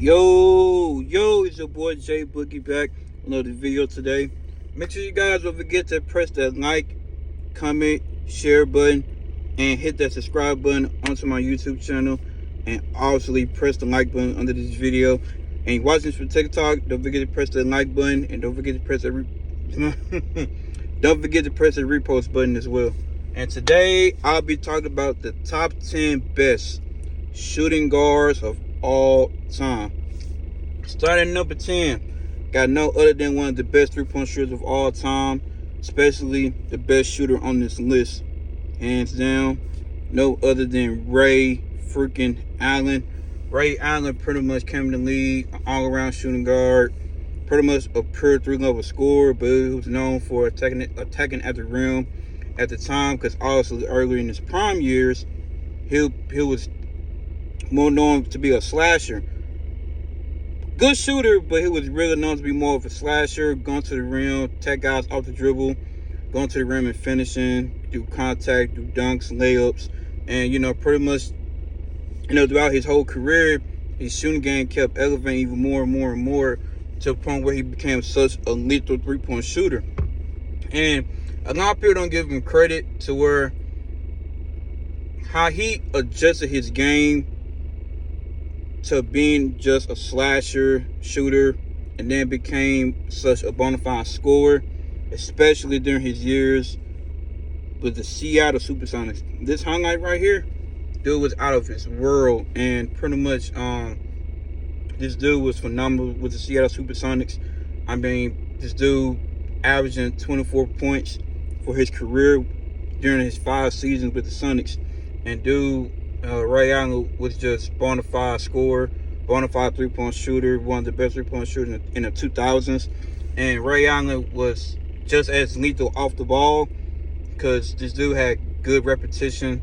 Yo, it's your boy Jay Boogie back with another video today. Make sure you guys don't forget to press that like, comment, share button, and hit that subscribe button onto my YouTube channel. And obviously press the like button under this video. And you're watching this from TikTok, don't forget to press the like button, and don't forget to press the don't forget to press the repost button as well. And today I'll be talking about the top 10 best shooting guards of all time. Starting at number 10, got no other than one of the best three-point shooters of all time, especially the best shooter on this list, hands down, no other than Ray freaking Allen. Ray Allen pretty much came in the league, an all-around shooting guard, pretty much a pure three-level scorer, but he was known for attacking at the rim at the time, because obviously earlier in his prime years, he was more known to be a slasher. Good shooter, but he was really known to be more of a slasher, going to the rim, take guys off the dribble, going to the rim and finishing, do contact, do dunks, layups, and pretty much, throughout his whole career, his shooting game kept elevating even more and more and more to the point where he became such a lethal three-point shooter. And a lot of people don't give him credit to where how he adjusted his game to being just a slasher shooter and then became such a bona fide scorer, especially during his years with the Seattle Supersonics. This highlight right here, dude was out of his world, and pretty much this dude was phenomenal with the Seattle Supersonics. I mean, this dude averaging 24 points for his career during his 5 seasons with the Sonics. And dude, Ray Allen was just bona fide scorer, bona fide three-point shooter, one of the best three-point shooters in the 2000s. And Ray Allen was just as lethal off the ball, because this dude had good repetition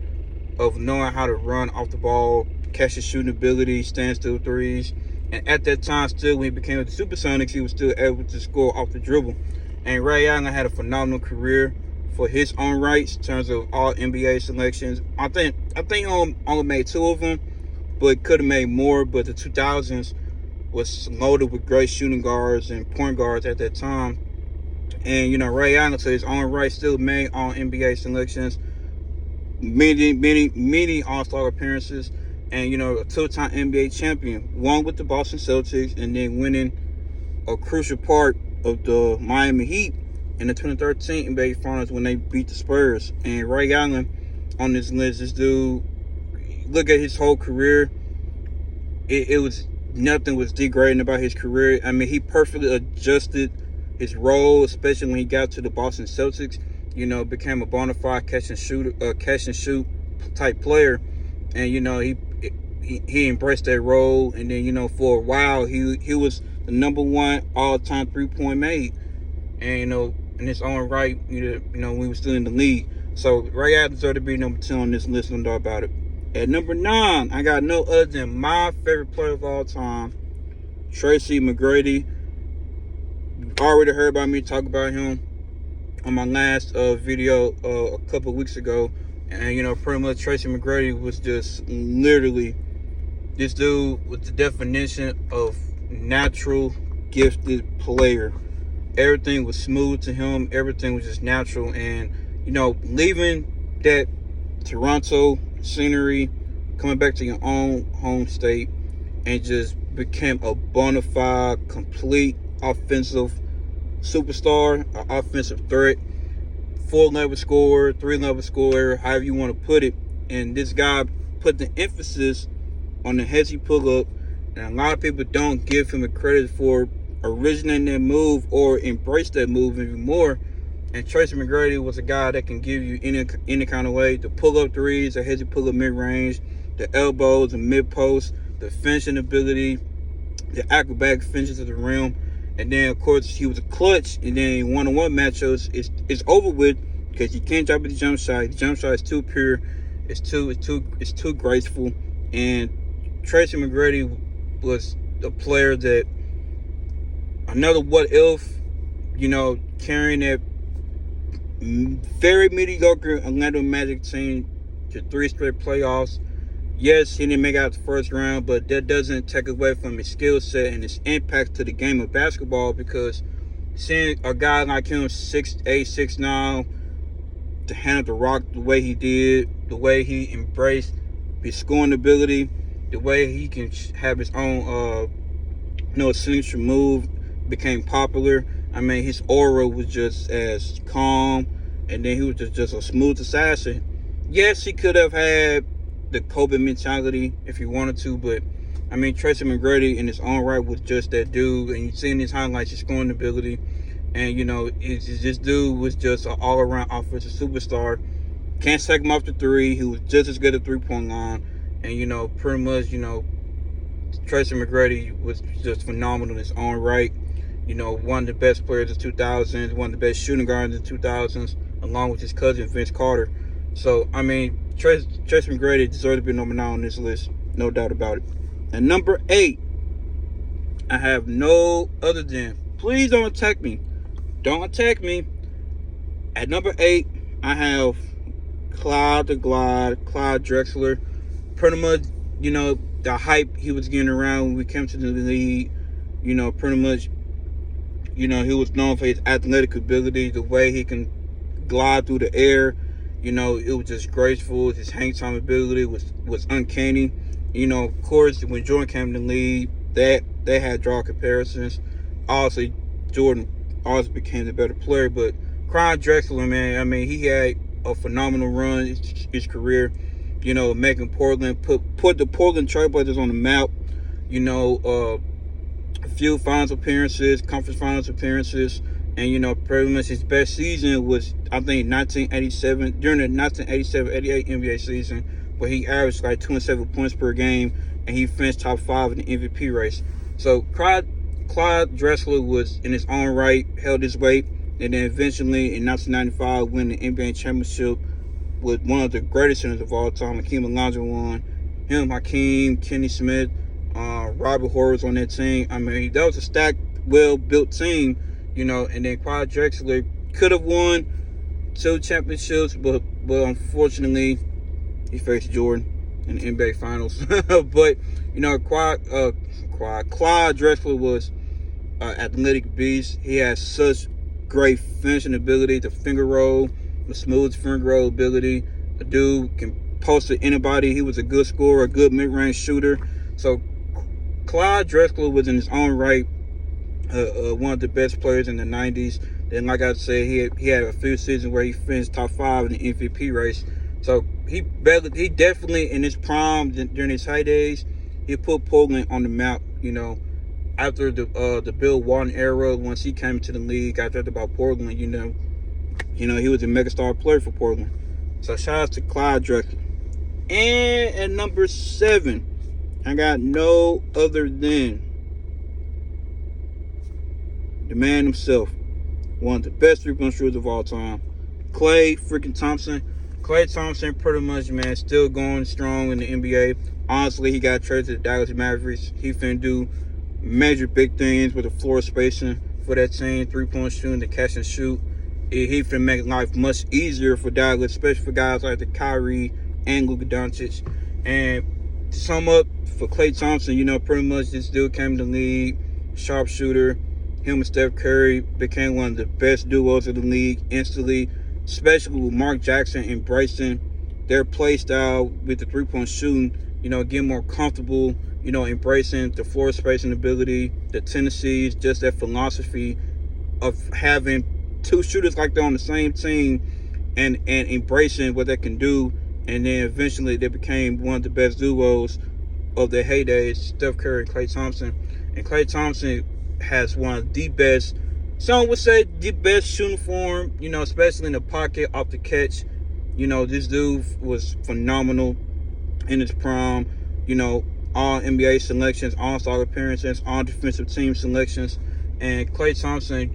of knowing how to run off the ball, catch his shooting ability, standstill threes. And at that time, still, when he became with the Supersonics, he was still able to score off the dribble. And Ray Allen had a phenomenal career for his own rights in terms of all NBA selections. I think he only made 2 of them, but could have made more. But the 2000s was loaded with great shooting guards and point guards at that time. And Ray Allen, to his own right, still made all NBA selections, many All-Star appearances, and a 2-time NBA champion, one with the Boston Celtics, and then winning a crucial part of the Miami Heat in the 2013 NBA Finals when they beat the Spurs. And Ray Allen on this list, this dude, look at his whole career. It was nothing was degrading about his career. I mean, he perfectly adjusted his role, especially when he got to the Boston Celtics. Became a bona fide catch and shoot type player, and he embraced that role. And then for a while he was the number 1 all-time three-point made, and in his own right, we were still in the league. So Ray Allen deserved to be number 10 on this list, no doubt about it. At number 9, I got no other than my favorite player of all time, Tracy McGrady. You already heard about me talk about him on my last video a couple of weeks ago. And pretty much Tracy McGrady was just literally, this dude was the definition of natural gifted player. Everything was smooth to him. Everything was just natural. And leaving that Toronto scenery, coming back to your own home state, and just became a bona fide, complete offensive superstar, an offensive threat, 4-level scorer, 3-level scorer, however you want to put it. And this guy put the emphasis on the hezzy pull-up, and a lot of people don't give him the credit for originating that move or embrace that move even more. And Tracy McGrady was a guy that can give you any kind of way. The pull-up threes, the hezzy pull-up mid-range, the elbows, the mid-post, the finishing ability, the acrobatic finishes of the rim. And then, of course, he was a clutch. And then in one-on-one matchups, it's over with, because you can't drop at the jump shot. The jump shot is too pure. It's too graceful. And Tracy McGrady was a player that, another what if, carrying that very mediocre Orlando Magic team to 3 straight playoffs, Yes, he didn't make it out the first round, but that doesn't take away from his skill set and his impact to the game of basketball, because seeing a guy like him, 6'8", 6'9", to handle the rock the way he did, the way he embraced his scoring ability, the way he can have his own signature move, became popular. I mean, his aura was just as calm, and then he was just a smooth assassin. Yes, he could have had the Kobe mentality if he wanted to, but I mean, Tracy McGrady in his own right was just that dude, and you see in his highlights his scoring ability, and this dude was just an all-around offensive superstar. Can't take him off the three. He was just as good at three-point line, and pretty much, Tracy McGrady was just phenomenal in his own right. One of the best players of the 2000s, one of the best shooting guards in the 2000s, along with his cousin Vince Carter. So, I mean, Tracy McGrady deserves to be number 9 on this list, no doubt about it. And number 8, I have no other than, please don't attack me. Don't attack me. At number 8, I have Clyde Drexler. Pretty much, the hype he was getting around when we came to the league, pretty much, he was known for his athletic ability, the way he can glide through the air. It was just graceful. His hang time ability was uncanny. Of course, when Jordan came to the league, they had draw comparisons. Obviously, Jordan always became the better player, but Clyde Drexler, man, I mean, he had a phenomenal run his career. Making Portland put the Portland Trailblazers on the map. A few finals appearances, conference finals appearances, and pretty much his best season was, I think, 1987 during the 1987-88 NBA season, where he averaged like 27 points per game, and he finished top 5 in the MVP race. So Clyde Drexler was in his own right, held his weight, and then eventually in 1995 won the NBA championship with one of the greatest centers of all time, Hakeem Olajuwon. Him, Hakeem, Kenny Smith, Robert Horowitz on that team. I mean, that was a stacked, well-built team, and then Clyde Drexler could have won 2 championships, but unfortunately, he faced Jordan in the NBA Finals. But, Clyde Drexler was an athletic beast. He had such great finishing ability, the finger roll, the smooth finger roll ability. The dude can post to anybody. He was a good scorer, a good mid-range shooter. So Clyde Drexler was in his own right one of the best players in the 90s. Then, like I said, he had a few seasons where he finished top 5 in the MVP race. So he definitely, in his prime, during his high days, he put Portland on the map. After the Bill Walton era, once he came to the league, I talked about Portland. He was a megastar player for Portland. So shout out to Clyde Drexler. And at number 7, I got no other than the man himself, one of the best three-point shooters of all time, Klay freaking Thompson. Klay Thompson, pretty much, man, still going strong in the NBA. Honestly, he got traded to the Dallas Mavericks. He finna do major big things with the floor spacing for that team, three-point shooting, the catch and shoot. He finna make life much easier for Dallas, especially for guys like the Kyrie and Luka Doncic. And to sum up, for Klay Thompson, pretty much this dude came to the league, sharpshooter. Him and Steph Curry became one of the best duos of the league instantly, especially with Mark Jackson embracing their play style with the three-point shooting, getting more comfortable, embracing the floor spacing ability, the tendencies, just that philosophy of having 2 shooters like that on the same team and embracing what they can do. And then eventually they became one of the best duos of their heydays, Steph Curry and Klay Thompson. And Klay Thompson has one of the best, some would say the best shooting form, especially in the pocket, off the catch. This dude was phenomenal in his prime. All NBA selections, all-star appearances, all defensive team selections. And Klay Thompson,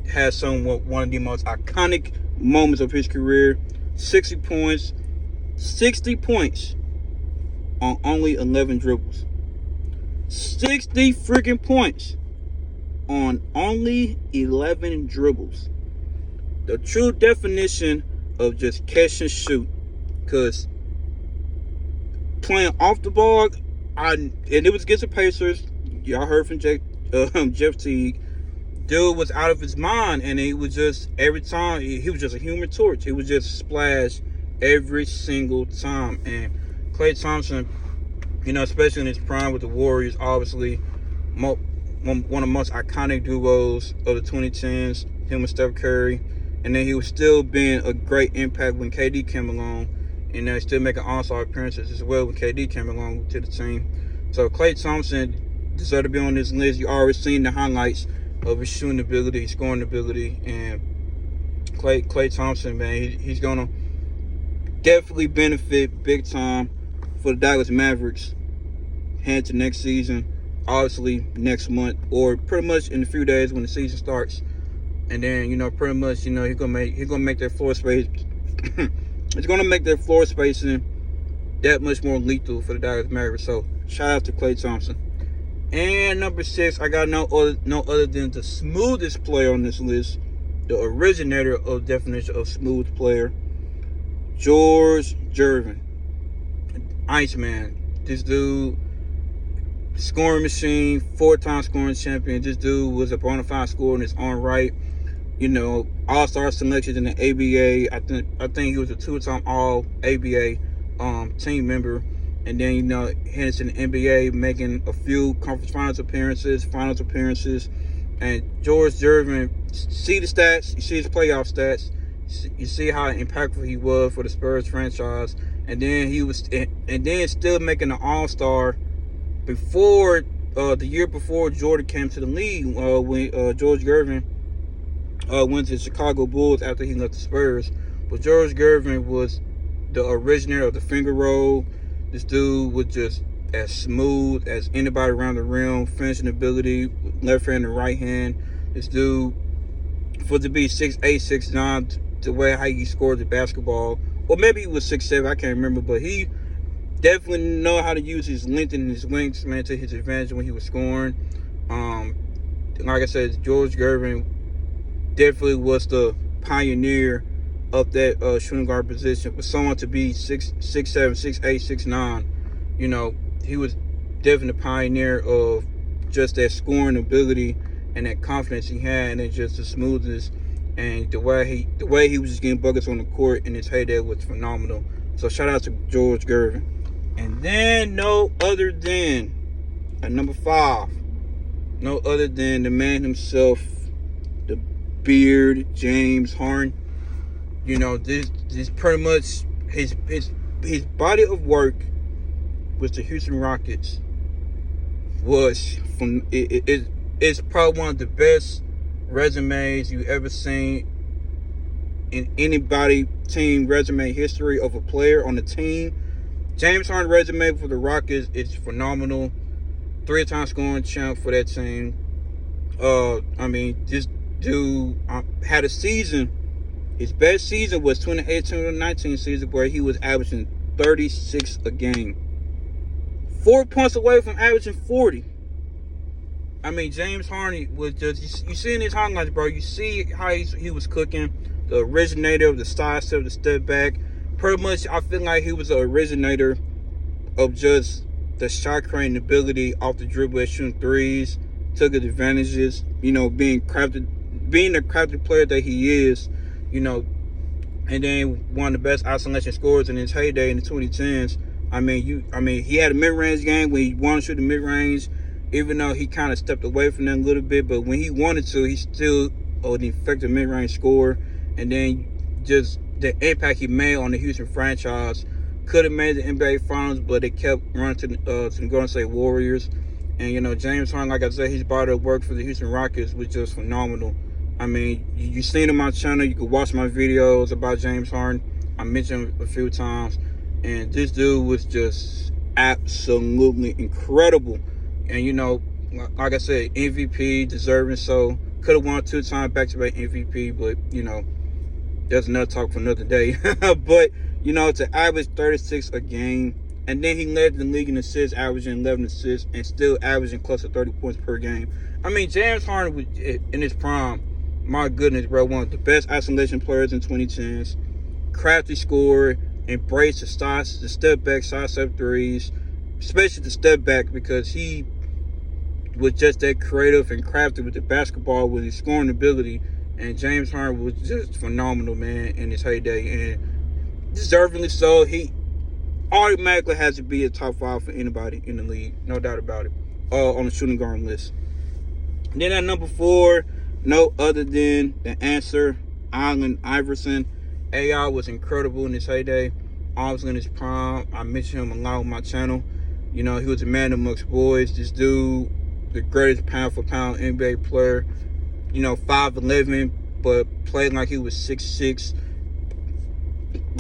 has one of the most iconic moments of his career. 60 points on only 11 dribbles. 60 freaking points on only 11 dribbles. The true definition of just catch and shoot. Because playing off the ball, and it was against the Pacers. Y'all heard from Jeff Teague. Dude was out of his mind, and he was just every time he was just a human torch. It was just splash every single time. And Klay Thompson, especially in his prime with the Warriors, obviously one of the most iconic duos of the 2010s, him and Steph Curry. And then he was still being a great impact when KD came along, and still making all-star appearances as well when KD came along to the team. So Klay Thompson deserved to be on this list. You already seen the highlights of his shooting ability, scoring ability, and Klay Thompson, man, he's gonna definitely benefit big time for the Dallas Mavericks heading to next season. Obviously next month, or pretty much in a few days when the season starts. And then, pretty much, he's gonna make their floor space. It's gonna make their floor spacing that much more lethal for the Dallas Mavericks. So shout out to Klay Thompson. And number 6, I got no other than the smoothest player on this list, the originator of the definition of smooth player, George Gervin, Iceman. This dude, scoring machine, 4-time scoring champion. This dude was a bona fide scorer in his own right. All-star selections in the ABA. I think he was a 2-time All-ABA team member. And then, headed to the NBA, making a few conference finals appearances. And George Gervin, see the stats, you see his playoff stats, you see how impactful he was for the Spurs franchise. And then still making an All-Star before the year before Jordan came to the league, when George Gervin went to the Chicago Bulls after he left the Spurs. But George Gervin was the originator of the finger roll. This dude was just as smooth as anybody around the rim, finishing ability, left hand and right hand. This dude, for to be 6'8", 6'9", the way how he scored the basketball, or maybe he was 6'7", I can't remember, but he definitely know how to use his length and his wingspan to his advantage when he was scoring. Like I said, George Gervin definitely was the pioneer of that shooting guard position. For someone to be 6'7", 6'8", 6'9", he was definitely the pioneer of just that scoring ability and that confidence he had, and just the smoothness and the way he was just getting buckets on the court in his heyday was phenomenal. So shout out to George Gervin. And then no other than at number 5, no other than the man himself, the beard, James Harden. This pretty much his body of work with the Houston Rockets was from it's probably one of the best resumes you ever seen in anybody team resume history of a player on the team. James Harden resume for the Rockets is phenomenal. 3-time scoring champ for that team. This dude had a season. His best season was 2018-19 season, where he was averaging 36 a game. 4 points away from averaging 40. James Harden was just, you see in his highlights, bro, you see how he was cooking. The originator of the side step, the step back. Pretty much, I feel like he was the originator of just the shot creating ability off the dribble at shooting threes. Took advantages, being the crafted player that he is. And then one of the best isolation scorers in his heyday in the 2010s. He had a mid-range game when he wanted to shoot the mid-range, even though he kind of stepped away from that a little bit. But when he wanted to, he still an effective mid-range scorer. And then just the impact he made on the Houston franchise. Could have made the NBA Finals, but they kept running to the Golden State Warriors. And, James Harden, like I said, his body of work for the Houston Rockets was just phenomenal. You've seen on my channel. You can watch my videos about James Harden. I mentioned him a few times. And this dude was just absolutely incredible. And, like I said, MVP, deserving so. Could have won 2-time back-to-back MVP, but, that's another talk for another day. But, to average 36 a game. And then he led the league in assists, averaging 11 assists, and still averaging close to 30 points per game. James Harden was in his prime. My goodness, bro, one of the best isolation players in 2010s. Crafty scorer, embrace the step back, side step threes, especially the step back, because he was just that creative and crafty with the basketball, with his scoring ability. And James Harden was just phenomenal, man, in his heyday, and deservingly so. He automatically has to be a top 5 for anybody in the league, no doubt about it, on the shooting guard list. And then at number 4, no other than the answer, Allen Iverson. AI was incredible in his heyday. Always in his prime. I mention him a lot on my channel. He was a man amongst boys. This dude, the greatest pound for pound NBA player. 5'11", but played like he was 6'6".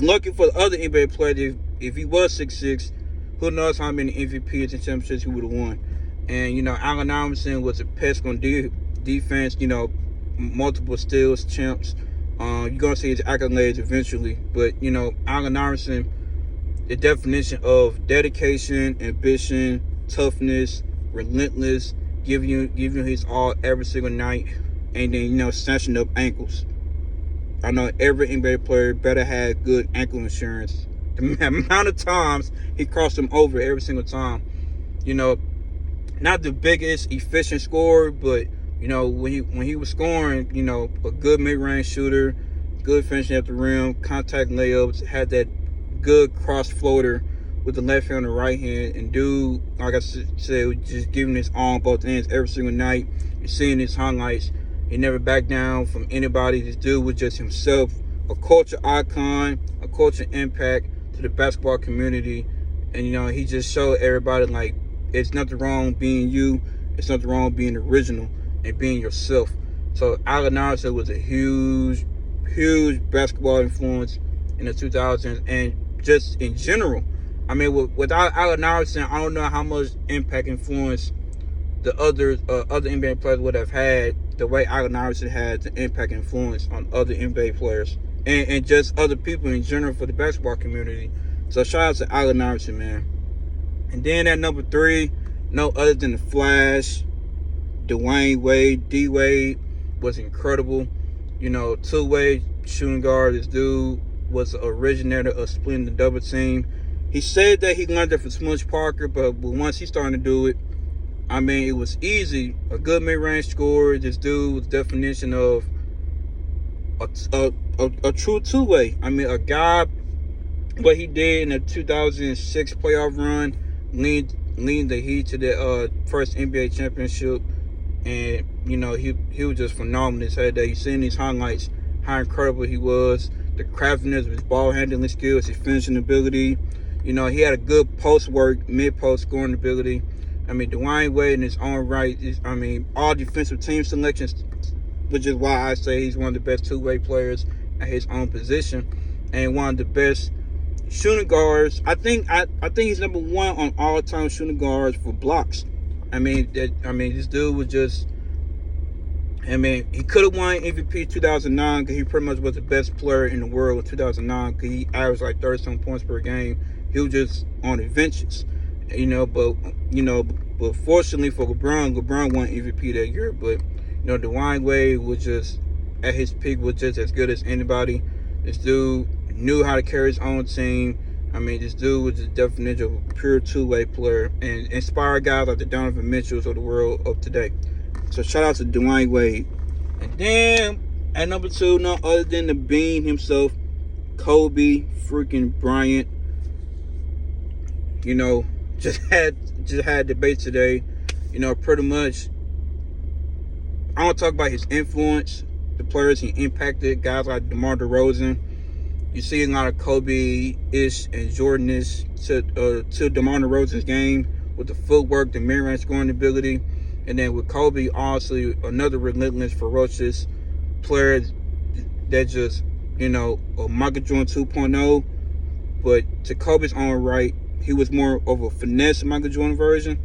Lucky for the other NBA players, if he was 6'6", who knows how many MVPs and championships he would have won. And, Allen Iverson was a pest on defense, multiple steals, champs. You're going to see his accolades eventually. But, Allen Iverson, the definition of dedication, ambition, toughness, relentless, giving you his all every single night, and then, snatching up ankles. I know every NBA player better have good ankle insurance. The amount of times he crossed them over every single time. Not the biggest efficient scorer, but when he was scoring, a good mid-range shooter, good finishing at the rim, contact layups, had that good cross floater with the left hand and the right hand, and dude, like I said, just giving his all on both ends every single night. You're seeing his highlights. He never backed down from anybody. This dude was just himself, a culture icon, a culture impact to the basketball community. And, he just showed everybody, like, it's nothing wrong being you. It's nothing wrong being original and being yourself. So Allen Iverson was a huge, huge basketball influence in the 2000s, and just in general. I mean, without Allen Iverson, I don't know how much impact, influence the other NBA players would have had, the way Allen Iverson had the impact, influence on other NBA players and just other people in general for the basketball community. So shout out to Allen Iverson, man. And then at number 3, no other than the Flash, Dwayne Wade. D-Wade was incredible. Two-way shooting guard. This dude was the originator of splitting the double team. He said that he learned it from Smush Parker, but once he started to do it, I mean, it was easy. A good mid-range scorer. This dude was the definition of a true two-way. I mean, a guy, what he did in the 2006 playoff run, leading the Heat to the first NBA championship. And, he was just phenomenal this day. You seen these highlights, how incredible he was, the craftiness of his ball handling skills, his finishing ability. He had a good post work, mid-post scoring ability. I mean, Dwayne Wade in his own right, all defensive team selections, which is why I say he's one of the best two-way players at his own position, and one of the best shooting guards. I think he's number 1 on all-time shooting guards for blocks. This dude was just, he could have won MVP 2009 because he pretty much was the best player in the world in 2009 because he averaged like 30-some points per game. He was just on adventures. But fortunately for LeBron won MVP that year. But Dwayne Wade was just at his peak, was just as good as anybody. This dude knew how to carry his own team. This dude was the definition of a pure two-way player and inspired guys like the Donovan Mitchells of the world of today. So shout out to Dwayne Wade. And then at number 2, no other than the Bean himself, Kobe freaking Bryant. Just had debate today. Pretty much, I want to talk about his influence, the players he impacted, guys like DeMar DeRozan. You see a lot of Kobe-ish and Jordan-ish to DeMar DeRozan's game with the footwork, the mid-range scoring ability. And then with Kobe, honestly, another relentless, ferocious player that just, a Michael Jordan 2.0. But to Kobe's own right, he was more of a finesse Michael Jordan version.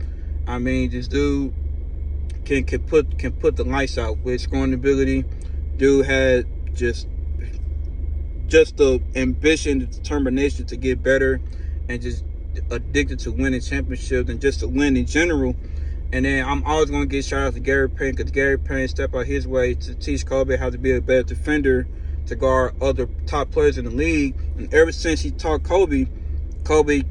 This dude can put the lights out with scoring ability. Dude had just the ambition, the determination to get better, and just addicted to winning championships and just to win in general. And then I'm always going to give shout out to Gary Payton, because Gary Payton stepped out his way to teach Kobe how to be a better defender, to guard other top players in the league. And ever since he taught Kobe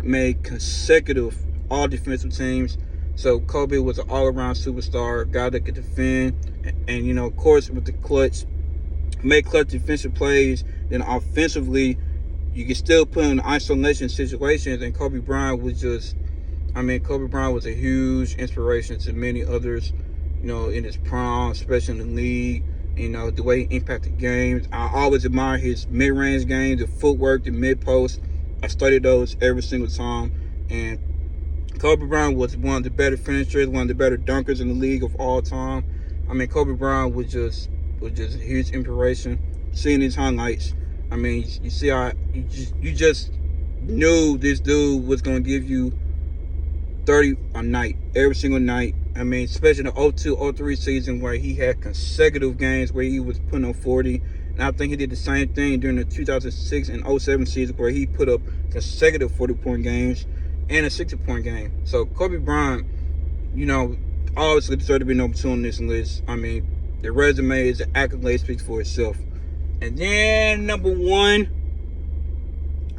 made consecutive all defensive teams. So Kobe was an all-around superstar, guy that could defend, and you know, of course, with the clutch, make clutch defensive plays. Then offensively, you can still put in isolation situations. And Kobe Bryant was a huge inspiration to many others, you know, in his prime, especially in the league. You know, the way he impacted games. I always admire his mid-range game, the footwork, the mid-post. I studied those every single time. And Kobe Bryant was one of the better finishers, one of the better dunkers in the league of all time. I mean, Kobe Bryant was just a huge inspiration. Seeing his highlights, I mean, you see how you just knew this dude was going to give you 30 a night, every single night. I mean, especially the 02-03 season where he had consecutive games where he was putting up 40. And I think he did the same thing during the 2006 and 07 season where he put up consecutive 40-point games and a 60-point game. So Kobe Bryant, you know, obviously deserved to be number 2 on this list. I mean, the resume is the accolade speaks for itself. And then number 1,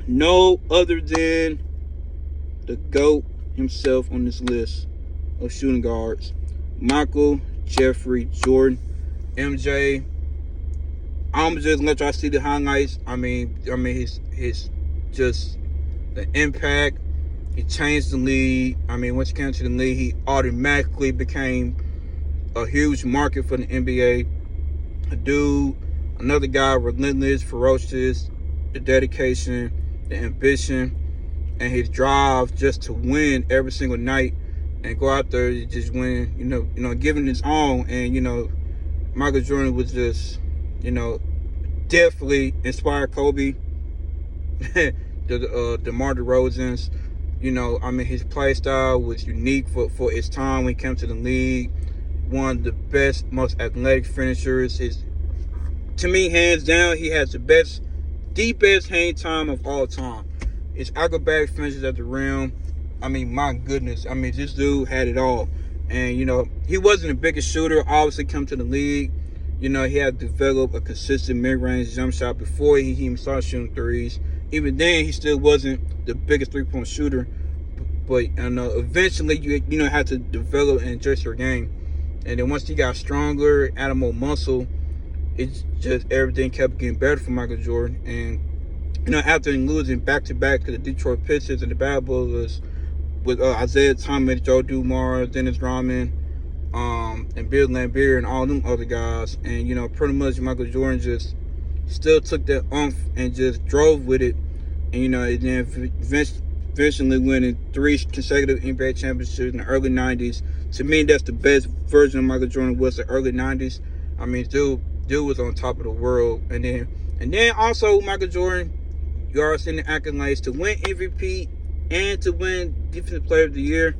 no other than the GOAT himself on this list of shooting guards, Michael Jeffrey Jordan, MJ. I'm just let y'all see the highlights. I mean, his just the impact. He changed the league. I mean, once he came to the league, he automatically became a huge market for the NBA. A dude, another guy, relentless, ferocious, the dedication, the ambition, and his drive just to win every single night and go out there and just win. You know, giving his own. And you know, Michael Jordan was just, you know, definitely inspired Kobe. the DeMar DeRozan's. You know, I mean, his play style was unique for its time when he came to the league. One of the best, most athletic finishers. To me, hands down, he has the best hang time of all time. His acrobatic finishes at the rim. I mean, my goodness. I mean, this dude had it all. And, you know, he wasn't the biggest shooter. Obviously, come to the league. You know, he had developed a consistent mid-range jump shot before he even started shooting threes. Even then, he still wasn't the biggest three-point shooter. But eventually, you know, had to develop and adjust your game. And then once he got stronger, added more muscle, it's just everything kept getting better for Michael Jordan. And you know, after losing back-to-back to the Detroit Pistons and the Bad Boys with Isaiah Thomas, Joe Dumars, Dennis Rodman, and Bill Laimbeer and all them other guys, and you know, pretty much Michael Jordan just still took that oomph and just drove with it. And you know, and then eventually winning 3 consecutive NBA championships in the early 90s. To me, that's the best version of Michael Jordan was the early 90s. I mean, dude was on top of the world. And then also Michael Jordan, you already seen the accolades to win MVP and to win Defensive Player of the Year.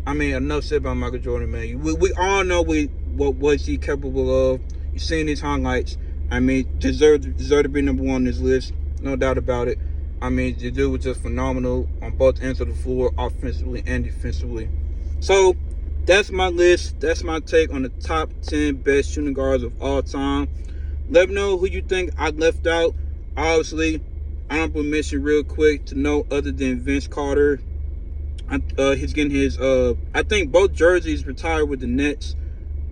I mean, enough said about Michael Jordan, man. We all know what he's capable of. You've seen his highlights. I mean, deserve to be number 1 on this list, no doubt about it. I mean, the dude was just phenomenal on both ends of the floor, offensively and defensively. So, that's my list. That's my take on the top 10 best shooting guards of all time. Let me know who you think I left out. Obviously, honorable mention real quick to no other than Vince Carter. He's getting his, I think both jerseys retired with the Nets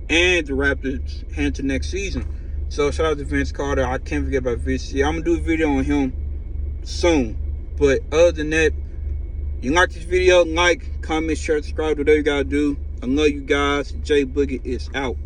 and the Raptors heading to next season. So, shout out to Vince Carter. I can't forget about VC. I'm going to do a video on him soon. But other than that, you like this video, like, comment, share, subscribe, whatever you gotta do. I love you guys. J Boogie is out.